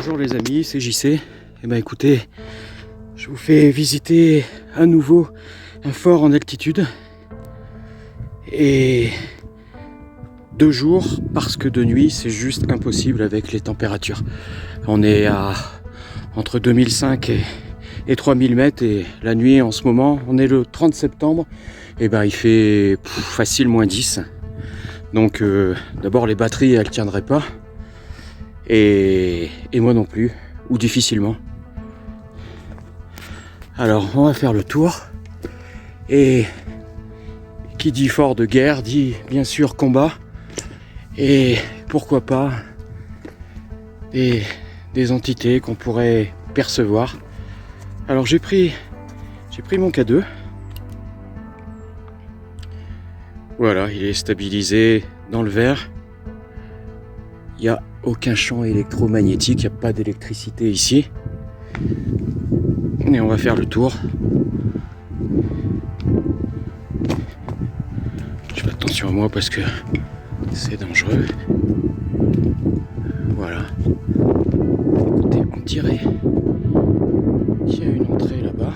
Bonjour les amis, c'est JC. Eh ben écoutez, je vous fais visiter à nouveau un fort en altitude. Et 2 jours parce que de nuit c'est juste impossible avec les températures. On est à entre 2005 et 3000 mètres et la nuit en ce moment, on est le 30 septembre, et ben il fait facile -10. Donc d'abord les batteries elles tiendraient pas. Et moi non plus, ou difficilement. Alors on va faire le tour. Et qui dit fort de guerre dit bien sûr combat. Et pourquoi pas des entités qu'on pourrait percevoir. Alors j'ai pris mon K2. Voilà, il est stabilisé dans le verre. Il n'y a aucun champ électromagnétique, il n'y a pas d'électricité ici. Et on va faire le tour. Je fais attention à moi parce que c'est dangereux. Voilà. Écoutez, on dirait qu'il y a une entrée là-bas.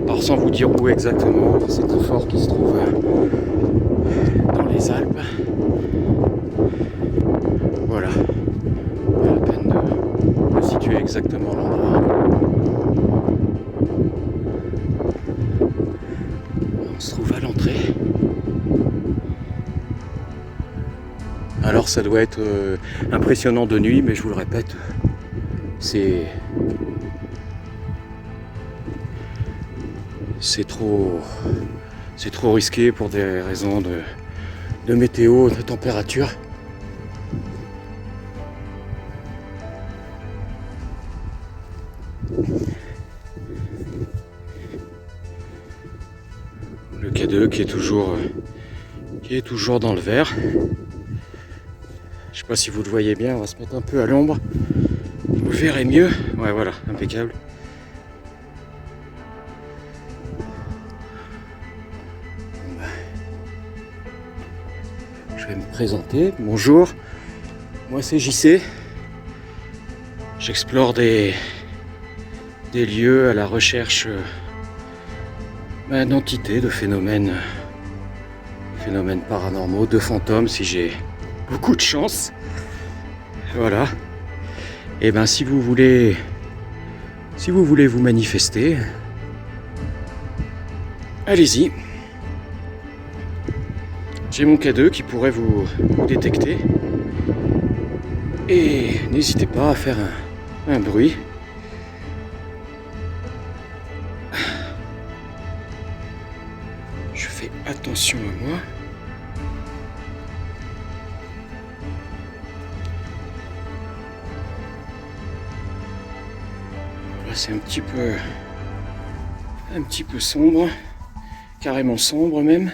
Alors sans vous dire où exactement, c'est un fort qui se trouve dans les Alpes. Voilà. Pas la peine de situer exactement l'endroit. On se trouve à l'entrée. Alors ça doit être impressionnant de nuit, mais je vous le répète, c'est trop risqué pour des raisons de météo, de température. Le K2 qui est toujours dans le verre. Je sais pas si vous le voyez bien, on va se mettre un peu à l'ombre. Vous verrez mieux. Ouais, voilà, impeccable. Je vais me présenter. Bonjour, moi c'est JC. J'explore des lieux à la recherche d'entités, de phénomènes paranormaux, de fantômes si j'ai beaucoup de chance. Voilà. Et ben si vous voulez vous manifester, allez-y. J'ai mon K2 qui pourrait vous détecter. Et n'hésitez pas à faire un bruit. Je fais attention à moi. Là c'est un petit peu sombre, carrément sombre même.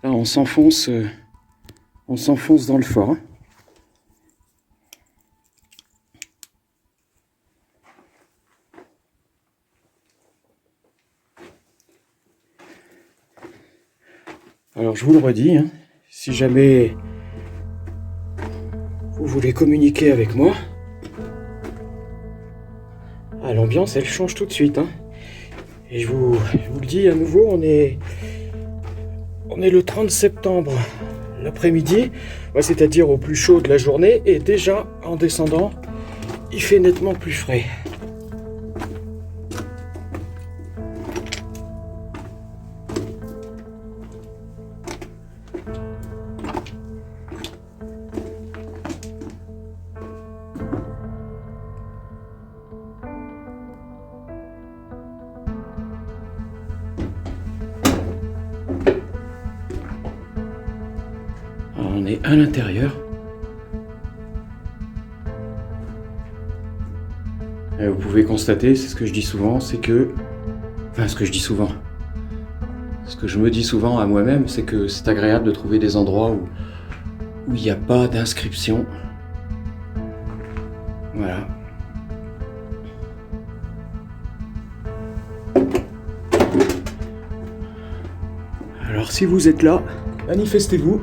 Là, on s'enfonce dans le fort. Alors, je vous le redis, hein, si jamais vous voulez communiquer avec moi, l'ambiance, elle change tout de suite. Hein. Et je vous le dis à nouveau, on est le 30 septembre, l'après-midi, c'est-à-dire au plus chaud de la journée, et déjà en descendant, il fait nettement plus frais. On est à l'intérieur. Et vous pouvez constater, c'est ce que je dis souvent, ce que je me dis souvent à moi-même, c'est que c'est agréable de trouver des endroits où il n'y a pas d'inscription. Voilà. Alors si vous êtes là, manifestez-vous.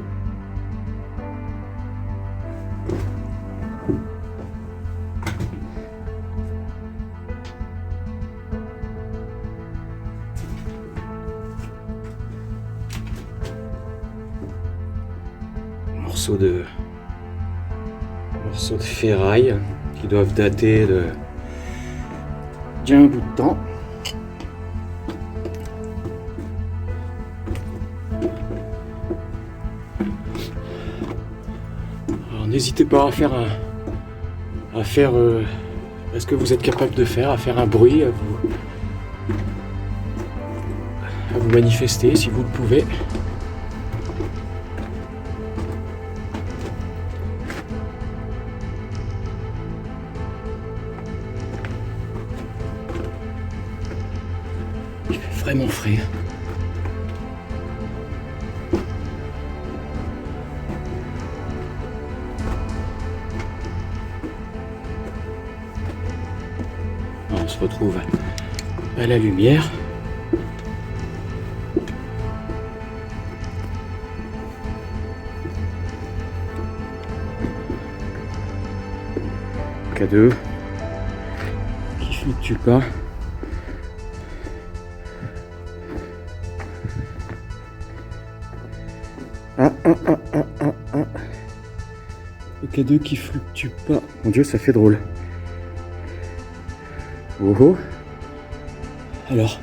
Morceaux de ferraille qui doivent dater d'il y a un bout de temps. Alors n'hésitez pas à faire est-ce que vous êtes capable de faire, à faire un bruit, à vous manifester si vous le pouvez. Il fait vraiment frais. On se retrouve à la lumière. K2 qui fluctue pas. Ah. Le K2 qui fluctue pas. Mon Dieu, ça fait drôle. Oh oh. Alors,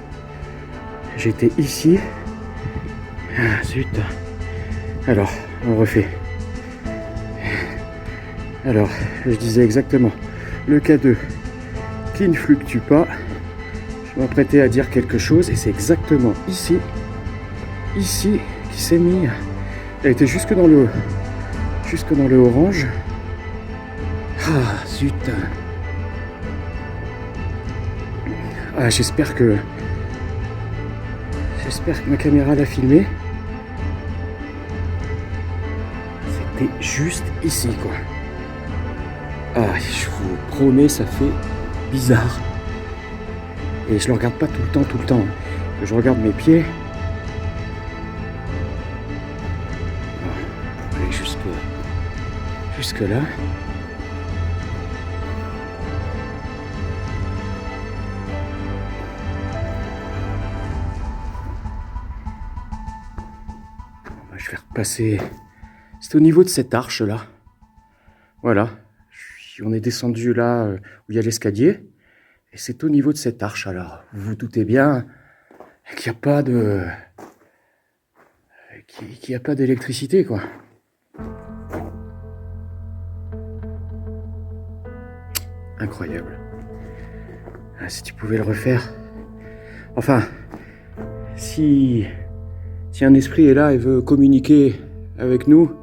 j'étais ici. Ah zut. Alors, on refait. Alors, je disais exactement. Le K2 qui ne fluctue pas. Je m'apprêtais à dire quelque chose et c'est exactement ici qui s'est mis. Elle était jusque dans le orange. Ah zut. Ah, j'espère que ma caméra l'a filmé. C'était juste ici, quoi. Ah, je vous promets, ça fait bizarre. Et je le regarde pas tout le temps. Je regarde mes pieds. Ah, allez, jusque là. Je vais repasser. C'est au niveau de cette arche là. Voilà. On est descendu là où il y a l'escalier. Et c'est au niveau de cette arche. Alors, vous vous doutez bien qu'il n'y a pas de. Qu'il n'y a pas d'électricité, quoi. Incroyable. Ah, si tu pouvais le refaire. Enfin, si un esprit est là et veut communiquer avec nous,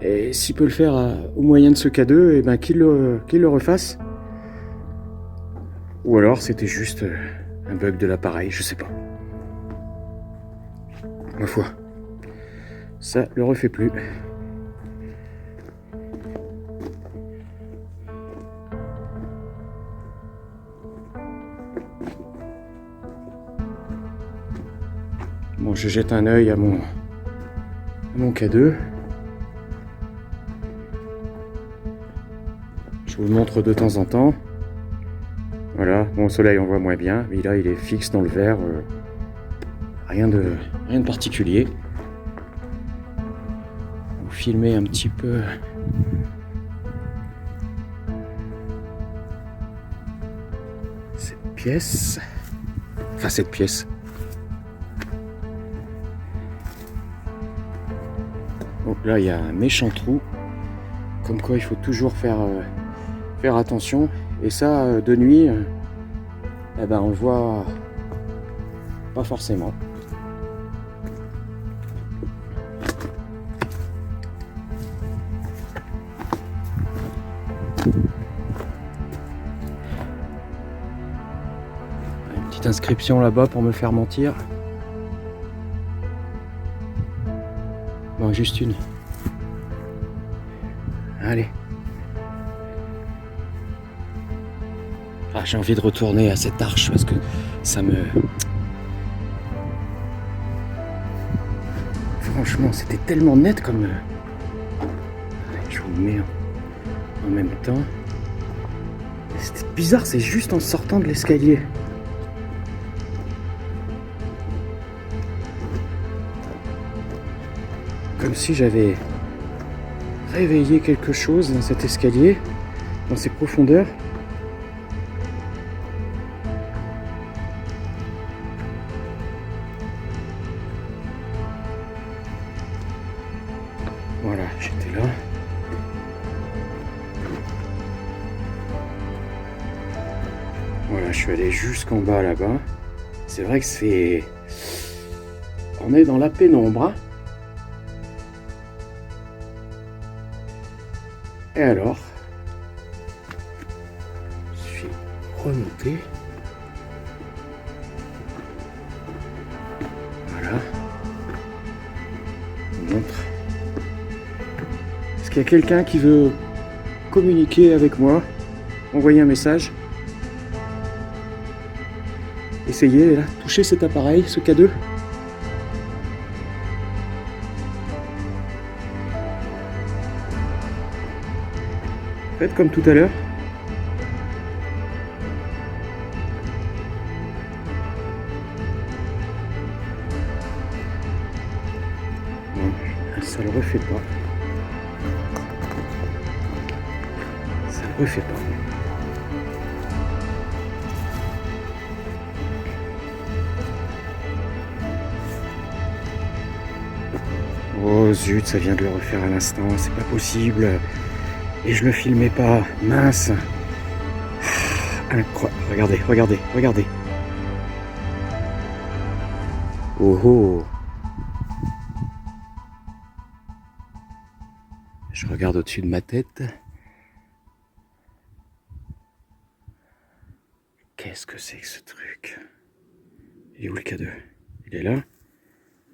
et s'il peut le faire au moyen de ce K2, et ben qu'il le refasse. Ou alors c'était juste un bug de l'appareil, je sais pas. Ma foi, ça le refait plus. Bon, je jette un œil à mon K2. Je vous le montre de temps en temps. Voilà, bon, au soleil on voit moins bien, mais là il est fixe dans le verre. Rien de particulier. Vous filmez un petit peu. Cette pièce. Enfin cette pièce. Bon, là il y a un méchant trou. Comme quoi il faut toujours faire attention. Et ça, de nuit, eh ben on le voit pas forcément. Une petite inscription là-bas pour me faire mentir. Bon, juste une. Allez. Ah, j'ai envie de retourner à cette arche parce que ça me... franchement, c'était tellement net comme... Je vous le mets en même temps. C'était bizarre, c'est juste en sortant de l'escalier. Comme si j'avais réveillé quelque chose dans cet escalier, dans ses profondeurs. Voilà, j'étais là. Voilà, je suis allé jusqu'en bas là-bas. C'est vrai que c'est... On est dans la pénombre, hein. Et alors, je suis remonté. Voilà. Je vous montre. Est-ce qu'il y a quelqu'un qui veut communiquer avec moi? Envoyer un message? Essayez, là, toucher cet appareil, ce K2. Faites comme tout à l'heure. Non, ça le refait pas. Ça le refait pas. Oh zut, ça vient de le refaire à l'instant, c'est pas possible. Et je le filmais pas, mince. Incroyable, regardez, regardez, regardez. Oh oh. Je regarde au-dessus de ma tête. Qu'est-ce que c'est que ce truc? Il est où le K2? Il est là?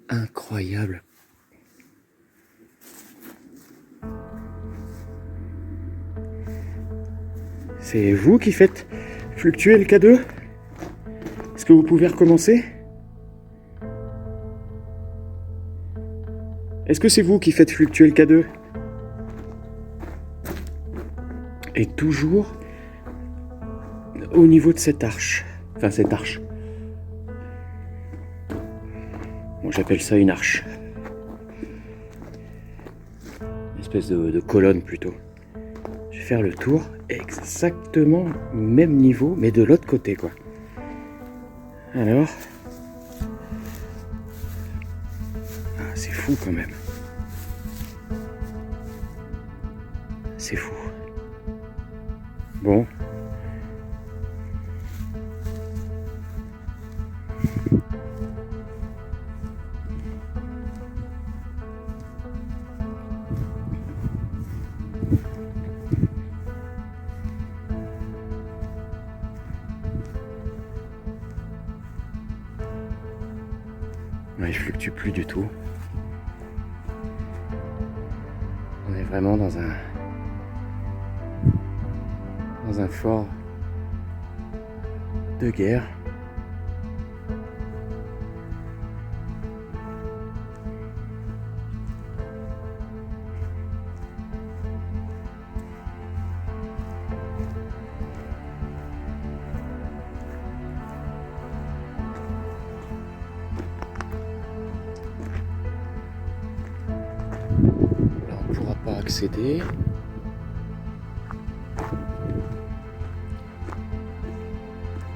Incroyable. C'est vous qui faites fluctuer le K2? Est-ce que vous pouvez recommencer? Est-ce que c'est vous qui faites fluctuer le K2? Et toujours au niveau de cette arche. Enfin, cette arche. Bon, j'appelle ça une arche. Une espèce de colonne plutôt. Je vais faire le tour exactement au même niveau, mais de l'autre côté, quoi. Alors... Ah, c'est fou quand même. C'est fou. Bon. Ouais, je fluctue plus du tout. On est vraiment dans un fort de guerre. Là, on ne pourra pas accéder.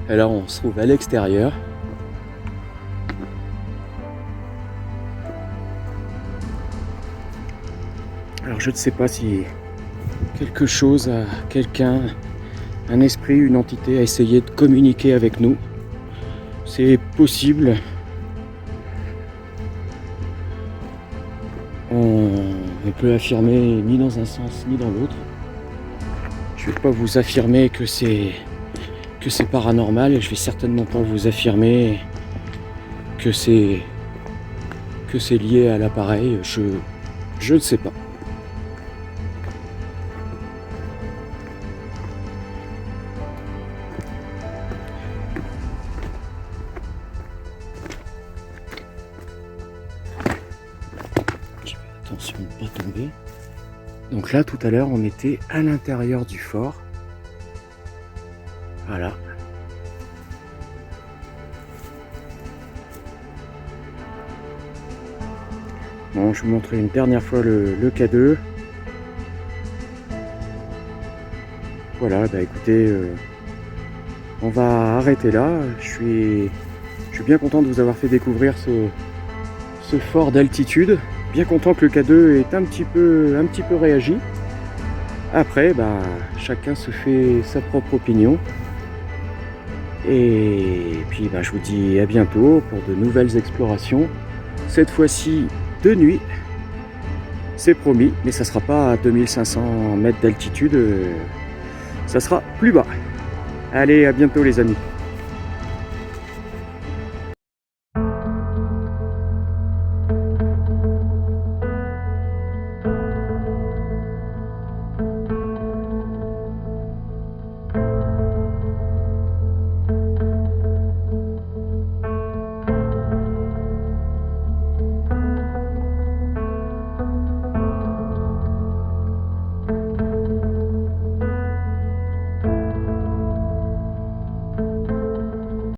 Et là, on se trouve à l'extérieur. Alors, je ne sais pas si quelque chose, quelqu'un, un esprit, une entité a essayé de communiquer avec nous. C'est possible. On ne peut affirmer ni dans un sens ni dans l'autre. Je ne vais pas vous affirmer que c'est paranormal et je vais certainement pas vous affirmer que c'est lié à l'appareil. Je ne sais pas. attention de ne pas tomber. Donc là, tout à l'heure, on était à l'intérieur du fort. Voilà. Bon, je vous montrerai une dernière fois le K2. Voilà, bah écoutez, on va arrêter là. Je suis bien content de vous avoir fait découvrir ce fort d'altitude. Bien content que le K2 ait un petit peu réagi. Après, bah, chacun se fait sa propre opinion. Et puis bah, je vous dis à bientôt pour de nouvelles explorations. Cette fois-ci de nuit, c'est promis, mais ça sera pas à 2500 mètres d'altitude, ça sera plus bas. Allez, à bientôt les amis.